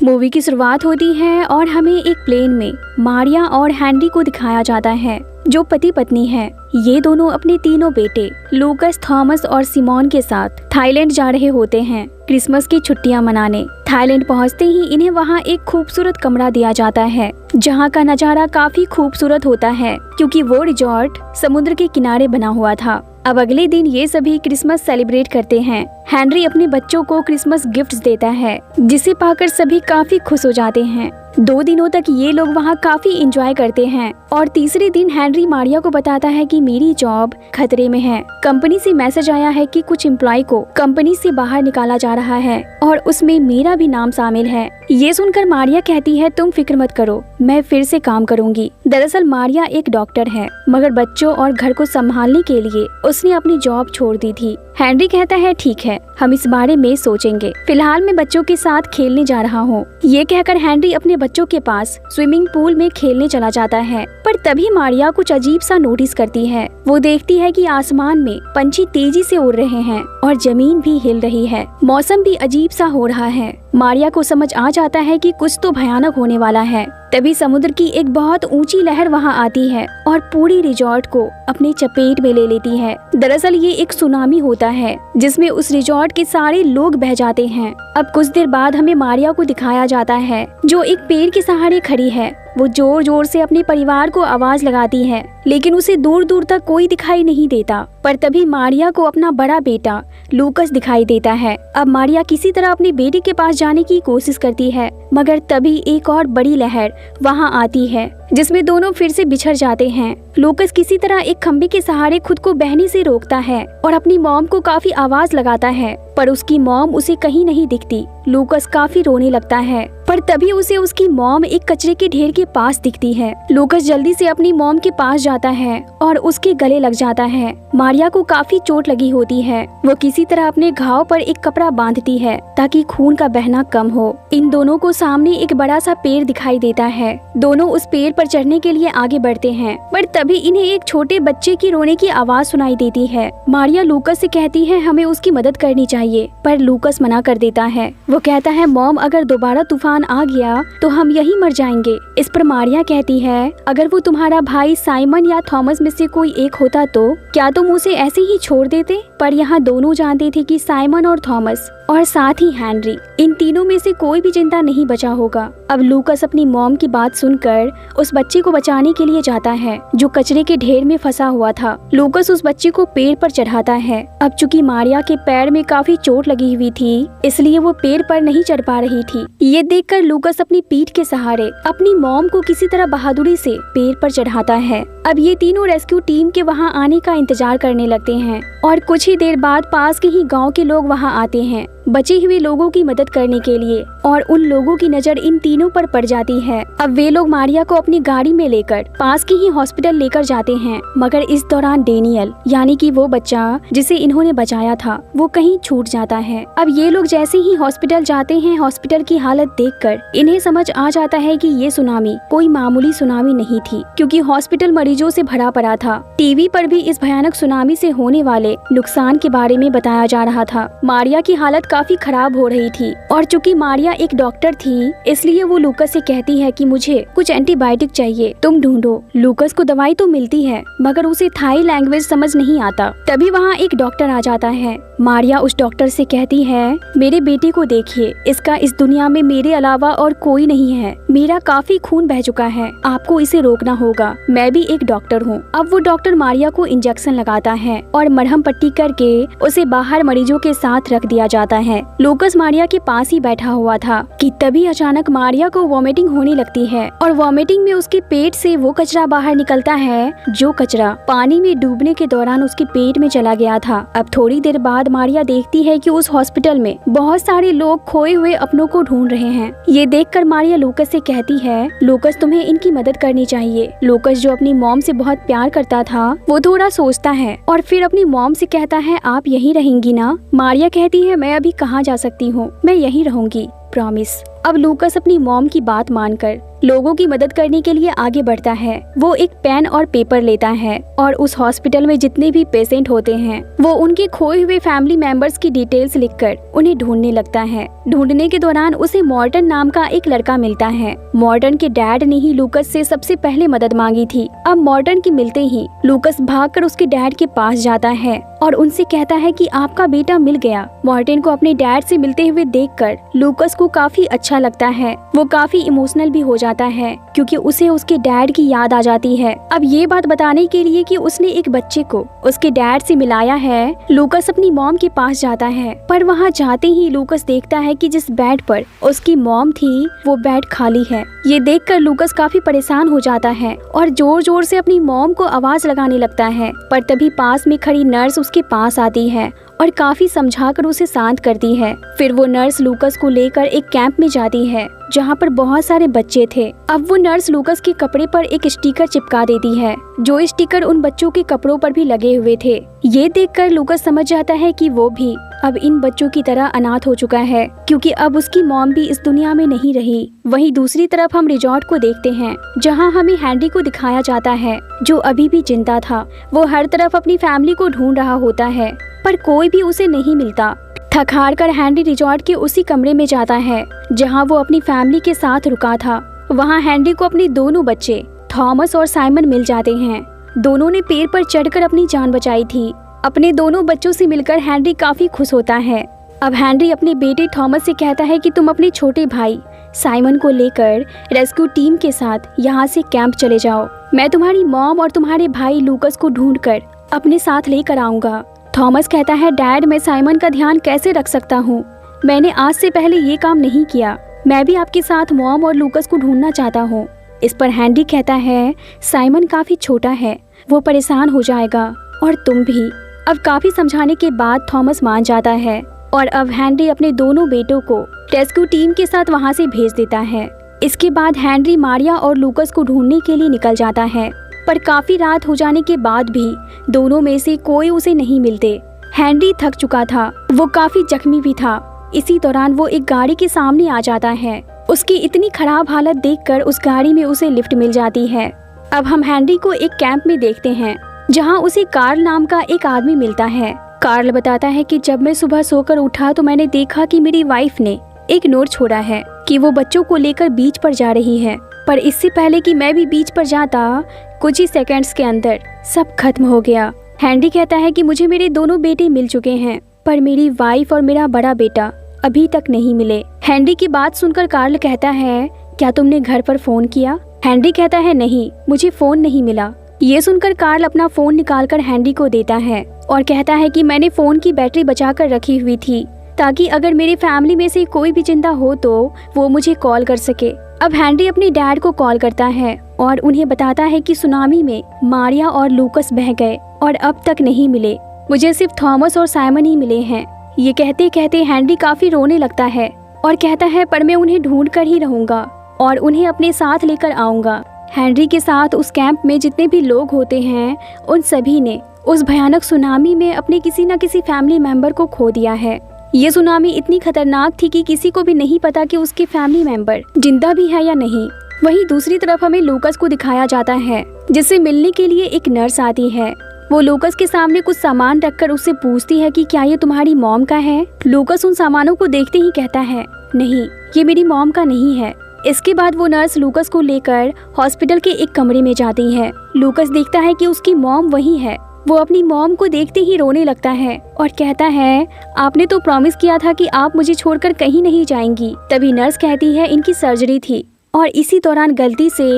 Movie की शुरुआत होती है और हमें एक प्लेन में मारिया और हेनरी को दिखाया जाता है जो पति पत्नी है। ये दोनों अपने तीनों बेटे लूकस, थॉमस और सिमोन के साथ थाईलैंड जा रहे होते हैं क्रिसमस की छुट्टियां मनाने। थाईलैंड पहुंचते ही इन्हें वहां एक खूबसूरत कमरा दिया जाता है जहां का नजारा काफी खूबसूरत होता है क्योंकि वो रिजॉर्ट समुद्र के किनारे बना हुआ था। अब अगले दिन ये सभी क्रिसमस सेलिब्रेट करते हैं। हेनरी अपने बच्चों को क्रिसमस गिफ्ट्स देता है जिसे पाकर सभी काफी खुश हो जाते हैं। 2 दिनों तक ये लोग वहाँ काफी एंजॉय करते हैं और तीसरे दिन हेनरी मारिया को बताता है कि मेरी जॉब खतरे में है। कंपनी से मैसेज आया है कि कुछ एम्प्लॉय को कंपनी से बाहर निकाला जा रहा है और उसमें मेरा भी नाम शामिल है। ये सुनकर मारिया कहती है तुम फिक्र मत करो, मैं फिर से काम करूंगी। दरअसल मारिया एक डॉक्टर है मगर बच्चों और घर को संभालने के लिए उसने अपनी जॉब छोड़ दी थी। हेनरी कहता है ठीक है, हम इस बारे में सोचेंगे, फिलहाल मैं बच्चों के साथ खेलने जा रहा हूँ। ये कहकर हेनरी अपने बच्चों के पास स्विमिंग पूल में खेलने चला जाता है पर तभी मारिया कुछ अजीब सा नोटिस करती है। वो देखती है कि आसमान में पंछी तेजी से उड़ रहे हैं और जमीन भी हिल रही है। मौसम भी अजीब सा हो रहा है। मारिया को समझ आ जाता है कि कुछ तो भयानक होने वाला है। तभी समुद्र की एक बहुत ऊंची लहर वहां आती है और पूरी रिजॉर्ट को अपने चपेट में ले लेती है। दरअसल ये एक सुनामी होता है जिसमें उस रिजॉर्ट के सारे लोग बह जाते हैं। अब कुछ देर बाद हमें मारिया को दिखाया जाता है जो एक पेड़ के सहारे खड़ी है। वो जोर जोर से अपने परिवार को आवाज लगाती है लेकिन उसे दूर दूर तक कोई दिखाई नहीं देता। पर तभी मारिया को अपना बड़ा बेटा लूकस दिखाई देता है। अब मारिया किसी तरह अपने बेटे के पास जाने की कोशिश करती है मगर तभी एक और बड़ी लहर वहां आती है जिसमें दोनों फिर से बिछड़ जाते हैं। लूकस किसी तरह एक खंबे के सहारे खुद को बहने से रोकता है और अपनी मॉम को काफी आवाज लगाता है पर उसकी मॉम उसे कहीं नहीं दिखती। लूकस काफी रोने लगता है पर तभी उसे उसकी मॉम एक कचरे के ढेर के पास दिखती है। लूकस जल्दी से अपनी मॉम के पास जाता है और उसके गले लग जाता है। मारिया को काफी चोट लगी होती है। वो किसी तरह अपने घाव पर एक कपड़ा बांधती है ताकि खून का बहना कम हो। इन दोनों को सामने एक बड़ा सा पेड़ दिखाई देता है। दोनों उस पेड़ पर चढ़ने के लिए आगे बढ़ते हैं पर तभी इन्हें एक छोटे बच्चे की रोने की आवाज सुनाई देती है। मारिया लूकस से कहती है हमें उसकी मदद करनी चाहिए पर लूकस मना कर देता है। वो कहता है मॉम अगर दोबारा तूफान आ गया तो हम यहीं मर जाएंगे। इस पर मारिया कहती है अगर वो तुम्हारा भाई साइमन या थॉमस में से कोई एक होता तो क्या तुम उसे ऐसे ही छोड़ देते। पर यहाँ दोनों जानते थे कि साइमन और थॉमस और साथ ही हेनरी, इन तीनों में से कोई भी जिंदा नहीं बचा होगा। अब लूकस अपनी मॉम की बात सुनकर उस बच्चे को बचाने के लिए जाता है जो कचरे के ढेर में फंसा हुआ था। लूकस उस बच्चे को पेड़ पर चढ़ाता है। अब चूंकि मारिया के पैर में काफी चोट लगी हुई थी इसलिए वो पेड़ पर नहीं चढ़ पा रही थी। ये देखकर लूकस अपनी पीठ के सहारे अपनी मॉम को किसी तरह बहादुरी से पेड़ पर चढ़ाता है। अब ये तीनों रेस्क्यू टीम के वहाँ आने का इंतजार करने लगते हैं और कुछ ही देर बाद पास के ही गांव के लोग वहाँ आते हैं बचे हुए लोगों की मदद करने के लिए और उन लोगों की नजर इन तीनों पर पड़ जाती है। अब वे लोग मारिया को अपनी गाड़ी में लेकर पास के ही हॉस्पिटल लेकर जाते हैं मगर इस दौरान डेनियल यानी कि वो बच्चा जिसे इन्होंने बचाया था वो कहीं छूट जाता है। अब ये लोग जैसे ही हॉस्पिटल जाते हैं हॉस्पिटल की हालत देखकर इन्हें समझ आ जाता है कि ये सुनामी कोई मामूली सुनामी नहीं थी क्योंकि हॉस्पिटल मरीजों से भरा पड़ा था। टीवी पर भी इस भयानक सुनामी से होने वाले नुकसान के बारे में बताया जा रहा था। मारिया की हालत काफी खराब हो रही थी और चूंकि मारिया एक डॉक्टर थी इसलिए वो लूकस से कहती है कि मुझे कुछ एंटीबायोटिक चाहिए, तुम ढूंढो। लूकस को दवाई तो मिलती है मगर उसे थाई लैंग्वेज समझ नहीं आता। तभी वहाँ एक डॉक्टर आ जाता है। मारिया उस डॉक्टर से कहती है मेरे बेटे को देखिए, इसका इस दुनिया में मेरे अलावा और कोई नहीं है। मेरा काफी खून बह चुका है, आपको इसे रोकना होगा। मैं भी एक डॉक्टर हूँ। अब वो डॉक्टर मारिया को इंजेक्शन लगाता है और मरहम पट्टी करके उसे बाहर मरीजों के साथ रख दिया जाता है। लूकस मारिया के पास ही बैठा हुआ था कि तभी अचानक मारिया को वॉमिटिंग होने लगती है और वॉमिटिंग में उसके पेट से वो कचरा बाहर निकलता है जो कचरा पानी में डूबने के दौरान उसके पेट में चला गया था। अब थोड़ी देर बाद मारिया देखती है कि उस हॉस्पिटल में बहुत सारे लोग खोए हुए अपनों को ढूंढ रहे हैं। ये देखकर मारिया लूकस से कहती है लूकस तुम्हें इनकी मदद करनी चाहिए। लूकस जो अपनी मॉम से बहुत प्यार करता था वो थोड़ा सोचता है और फिर अपनी मॉम से कहता है आप यहीं रहेंगी ना। मारिया कहती है मैं अभी कहाँ जा सकती हूँ, मैं यहीं रहूंगी, प्रॉमिस। अब लूकस अपनी मॉम की बात मानकर लोगों की मदद करने के लिए आगे बढ़ता है। वो एक पेन और पेपर लेता है और उस हॉस्पिटल में जितने भी पेशेंट होते हैं वो उनके खोए हुए फैमिली मेंबर्स की डिटेल्स लिखकर उन्हें ढूंढने लगता है। ढूंढने के दौरान उसे मॉर्टन नाम का एक लड़का मिलता है। मॉर्टन के डैड ने ही लूकस से सबसे पहले मदद मांगी थी। अब मॉर्टन की मिलते ही लूकस भागकर उसके डैड के पास जाता है और उनसे कहता है कि आपका बेटा मिल गया। मॉर्टन को अपने डैड से मिलते हुए देखकर लूकस को काफी अच्छा लगता है। वो काफी इमोशनल भी हो जाता है क्योंकि उसे उसके डैड की याद आ जाती है। अब ये बात बताने के लिए कि उसने एक बच्चे को उसके डैड से मिलाया है, लूकस अपनी मॉम के पास जाता है। पर वहाँ जाते ही लूकस देखता है कि जिस बेड पर उसकी मॉम थी वो बेड खाली है। ये देखकर लूकस काफी परेशान हो जाता है और जोर जोर से अपनी मॉम को आवाज लगाने लगता है। पर तभी पास में खड़ी नर्स उसके पास आती है और काफी समझाकर उसे शांत करती है। फिर वो नर्स लूकस को लेकर एक कैंप में जाती है जहाँ पर बहुत सारे बच्चे थे। अब वो नर्स लूकस के कपड़े पर एक स्टिकर चिपका देती है, जो स्टिकर उन बच्चों के कपड़ों पर भी लगे हुए थे। ये देखकर लूकस समझ जाता है कि वो भी अब इन बच्चों की तरह अनाथ हो चुका है क्योंकि अब उसकी मॉम भी इस दुनिया में नहीं रही। वहीं दूसरी तरफ हम रिजॉर्ट को देखते हैं जहाँ हमें हैंडी को दिखाया जाता है जो अभी भी जिंदा था। वो हर तरफ अपनी फैमिली को ढूंढ रहा होता है पर कोई भी उसे नहीं मिलता। थक हार कर हैंडी रिजॉर्ट के उसी कमरे में जाता है जहां वो अपनी फैमिली के साथ रुका था। वहां हैंडी को अपने दोनों बच्चे थॉमस और साइमन मिल जाते हैं। दोनों ने पेड़ पर चढ़कर अपनी जान बचाई थी। अपने दोनों बच्चों से मिलकर हैंडी काफी खुश होता है। अब हैंडी अपने बेटे थॉमस से कहता है कि तुम अपने छोटे भाई साइमन को लेकर रेस्क्यू टीम के साथ यहाँ से कैंप चले जाओ। मैं तुम्हारी मॉम और तुम्हारे भाई लूकस को ढूंढकर अपने साथ लेकर आऊंगा। थॉमस कहता है, डैड मैं साइमन का ध्यान कैसे रख सकता हूँ? मैंने आज से पहले ये काम नहीं किया। मैं भी आपके साथ मॉम और लूकस को ढूंढना चाहता हूँ। इस पर हैंडी कहता है, साइमन काफी छोटा है, वो परेशान हो जाएगा और तुम भी। अब काफी समझाने के बाद थॉमस मान जाता है और अब हैंडी अपने दोनों बेटों को रेस्क्यू टीम के साथ वहाँ से भेज देता है। इसके बाद हैंडी मारिया और लूकस को ढूंढने के लिए निकल जाता है पर काफी रात हो जाने के बाद भी दोनों में से कोई उसे नहीं मिलते। हैंडी थक चुका था, वो काफी जख्मी भी था। इसी दौरान वो एक गाड़ी के सामने आ जाता है। उसकी इतनी खराब हालत देखकर उस गाड़ी में उसे लिफ्ट मिल जाती है। अब हम हैंडी को एक कैंप में देखते हैं जहां उसे कार्ल नाम का एक आदमी मिलता है। कार्ल बताता है कि जब मैं सुबह सोकर उठा तो मैंने देखा कि मेरी वाइफ ने एक नोट छोड़ा है कि वो बच्चों को लेकर बीच पर जा रही है। पर इससे पहले कि मैं भी बीच पर जाता कुछ ही सेकंड्स के अंदर सब खत्म हो गया। हैंडी कहता है कि मुझे मेरे दोनों बेटे मिल चुके हैं पर मेरी वाइफ और मेरा बड़ा बेटा अभी तक नहीं मिले। हैंडी की बात सुनकर कार्ल कहता है, क्या तुमने घर पर फोन किया? हैंडी कहता है, नहीं, मुझे फोन नहीं मिला। ये सुनकर कार्ल अपना फोन निकालकर हैंडी को देता है और कहता है कि मैंने फोन की बैटरी बचाकर रखी हुई थी ताकि अगर मेरी फैमिली में से कोई भी जिंदा हो तो वो मुझे कॉल कर सके। अब हैंडी अपने डैड को कॉल करता है और उन्हें बताता है कि सुनामी में मारिया और लूकस बह गए और अब तक नहीं मिले। मुझे सिर्फ थॉमस और साइमन ही मिले हैं। ये कहते कहते हैंडी काफी रोने लगता है और कहता है, पर मैं उन्हें ढूंढ कर ही रहूंगा और उन्हें अपने साथ लेकर आऊंगा। हैंडी के साथ उस कैंप में जितने भी लोग होते हैं उन सभी ने उस भयानक सुनामी में अपने किसी न किसी फैमिली मेंबर को खो दिया है। ये सुनामी इतनी खतरनाक थी कि किसी को भी नहीं पता कि उसके फैमिली मेंबर जिंदा भी है या नहीं। वहीं दूसरी तरफ हमें लूकस को दिखाया जाता है जिससे मिलने के लिए एक नर्स आती है। वो लूकस के सामने कुछ सामान रखकर उससे पूछती है कि क्या ये तुम्हारी मॉम का है? लूकस उन सामानों को देखते ही कहता है, नहीं, ये मेरी मॉम का नहीं है। इसके बाद वो नर्स लूकस को लेकर हॉस्पिटल के एक कमरे में जाती है। लूकस देखता है कि उसकी मॉम वही है। वो अपनी मॉम को देखते ही रोने लगता है और कहता है, आपने तो प्रॉमिस किया था कि आप मुझे छोड़कर कहीं नहीं जाएंगी। तभी नर्स कहती है, इनकी सर्जरी थी और इसी दौरान गलती से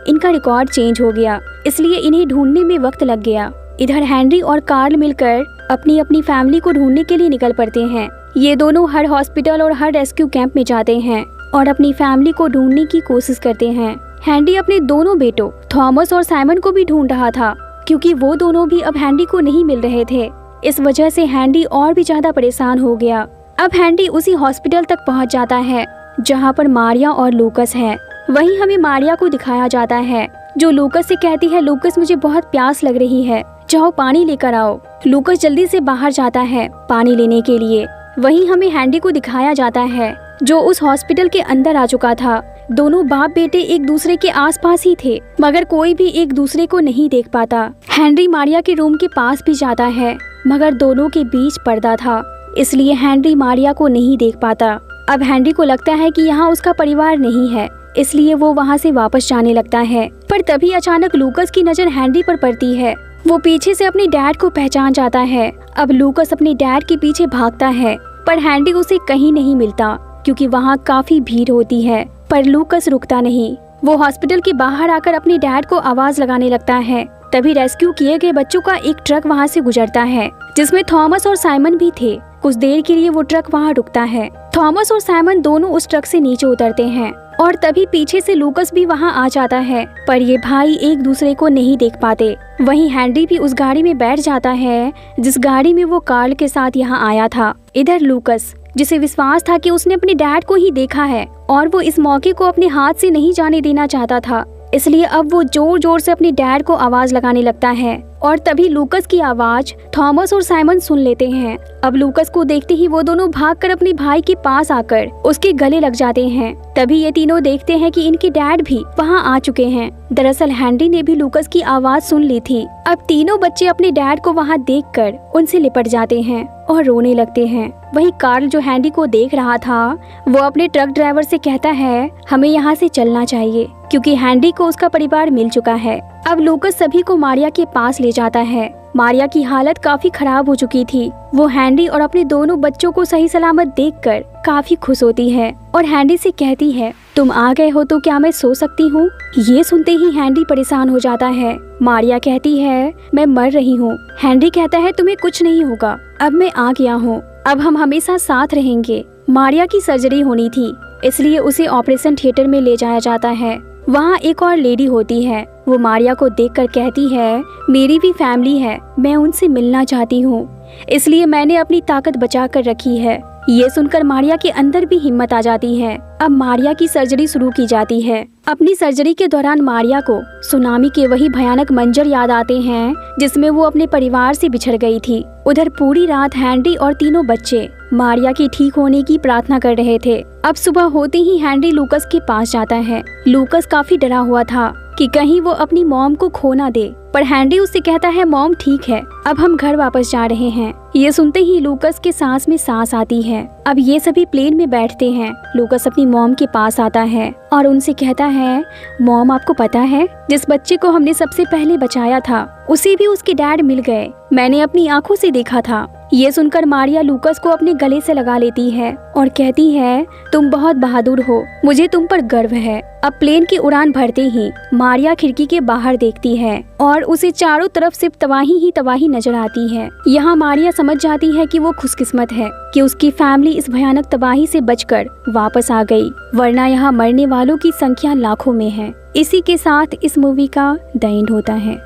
इनका रिकॉर्ड चेंज हो गया, इसलिए इन्हें ढूंढने में वक्त लग गया। इधर हैंनरी और कार्ल मिलकर अपनी अपनी फैमिली को ढूंढने के लिए निकल पड़ते हैं। ये दोनों हर हॉस्पिटल और हर रेस्क्यू कैंप में जाते हैं और अपनी फैमिली को ढूंढने की कोशिश करते हैं। हैंडी अपने दोनों बेटों थॉमस और साइमन को भी ढूंढ रहा था क्योंकि वो दोनों भी अब हैंडी को नहीं मिल रहे थे। इस वजह से हैंडी और भी ज्यादा परेशान हो गया। अब हैंडी उसी हॉस्पिटल तक पहुंच जाता है जहां पर मारिया और लूकस है। वहीं हमें मारिया को दिखाया जाता है जो लूकस से कहती है, लूकस मुझे बहुत प्यास लग रही है, जाओ पानी लेकर आओ। लूकस जल्दी से बाहर जाता है पानी लेने के लिए। वहीं हमें हैंडी को दिखाया जाता है जो उस हॉस्पिटल के अंदर आ चुका था दोनों बाप बेटे एक दूसरे के आसपास ही थे, मगर कोई भी एक दूसरे को नहीं देख पाता। हेनरी मारिया के रूम के पास भी जाता है, मगर दोनों के बीच पर्दा था, इसलिए हेनरी मारिया को नहीं देख पाता। अब हेनरी को लगता है कि यहाँ उसका परिवार नहीं है, इसलिए वो वहाँ से वापस जाने लगता है। पर तभी अचानक लूकस की नजर हेनरी पर पड़ती है। वो पीछे से अपने डैड को पहचान जाता है। अब लूकस अपने डैड के पीछे भागता है, पर हेनरी उसे कहीं नहीं मिलता क्योंकि वहाँ काफी भीड़ होती है। पर लूकस रुकता नहीं। वो हॉस्पिटल के बाहर आकर अपने डैड को आवाज लगाने लगता है। तभी रेस्क्यू किए गए बच्चों का एक ट्रक वहाँ से गुजरता है, जिसमें थॉमस और साइमन भी थे। कुछ देर के लिए वो ट्रक वहाँ रुकता है। थॉमस और साइमन दोनों उस ट्रक से नीचे उतरते हैं और तभी पीछे से लूकस भी वहाँ आ जाता है, पर ये भाई एक दूसरे को नहीं देख पाते। वहीं हेनरी भी उस गाड़ी में बैठ जाता है जिस गाड़ी में वो कार्ल के साथ यहाँ आया था। इधर लूकस, जिसे विश्वास था कि उसने अपने डैड को ही देखा है और वो इस मौके को अपने हाथ से नहीं जाने देना चाहता था, इसलिए अब वो जोर जोर से अपने डैड को आवाज लगाने लगता है। और तभी लूकस की आवाज थॉमस और साइमन सुन लेते हैं। अब लूकस को देखते ही वो दोनों भागकर अपने भाई के पास आकर उसके गले लग जाते हैं। तभी ये तीनों देखते हैं कि इनके डैड भी वहाँ आ चुके हैं। दरअसल हेनरी ने भी लूकस की आवाज सुन ली थी। अब तीनों बच्चे अपने डैड को वहाँ देखकर उनसे लिपट जाते हैं और रोने लगते हैं। वही कार्ल, जो हेनरी को देख रहा था, वो अपने ट्रक ड्राइवर से कहता है हमें यहाँ से चलना चाहिए क्योंकि हेनरी को उसका परिवार मिल चुका है। अब लूकस सभी को मारिया के पास ले जाता है। मारिया की हालत काफी खराब हो चुकी थी। वो हेनरी और अपने दोनों बच्चों को सही सलामत देखकर काफी खुश होती है और हेनरी से कहती है तुम आ गए हो तो क्या मैं सो सकती हूँ। ये सुनते ही हेनरी परेशान हो जाता है। मारिया कहती है मैं मर रही हूँ। हेनरी कहता है तुम्हें कुछ नहीं होगा, अब मैं आ गया हूँ, अब हम हमेशा साथ रहेंगे। मारिया की सर्जरी होनी थी, इसलिए उसे ऑपरेशन थिएटर में ले जाया जाता है। वहाँ एक और लेडी होती है। वो मारिया को देखकर कहती है मेरी भी फैमिली है, मैं उनसे मिलना चाहती हूँ, इसलिए मैंने अपनी ताकत बचा कर रखी है। ये सुनकर मारिया के अंदर भी हिम्मत आ जाती है। अब मारिया की सर्जरी शुरू की जाती है। अपनी सर्जरी के दौरान मारिया को सुनामी के वही भयानक मंजर याद आते हैं जिसमें वो अपने परिवार से बिछड़ गई थी। उधर पूरी रात हेनरी और तीनों बच्चे मारिया के ठीक होने की प्रार्थना कर रहे थे। अब सुबह होते ही हेनरी लूकस के पास जाता है। लूकस काफी डरा हुआ था कि कहीं वो अपनी मॉम को खो ना दे, पर हेनरी उससे कहता है मॉम ठीक है, अब हम घर वापस जा रहे हैं। ये सुनते ही लूकस के सांस में सांस आती है। अब ये सभी प्लेन में बैठते हैं। लूकस अपनी मॉम के पास आता है और उनसे कहता है मॉम आपको पता है जिस बच्चे को हमने सबसे पहले बचाया था उसे भी उसके डैड मिल गए, मैंने अपनी आंखों से देखा था। ये सुनकर मारिया लूकस को अपने गले से लगा लेती है और कहती है तुम बहुत बहादुर हो, मुझे तुम पर गर्व है। अब प्लेन की उड़ान भरते ही मारिया खिड़की के बाहर देखती है और उसे चारों तरफ सिर्फ तबाही ही तबाही नजर आती है। यहाँ मारिया समझ जाती है कि वो खुशकिस्मत है कि उसकी फैमिली इस भयानक तबाही से बचकर वापस आ गई, वरना यहाँ मरने वालों की संख्या लाखों में है। इसी के साथ इस मूवी का द एंड होता है।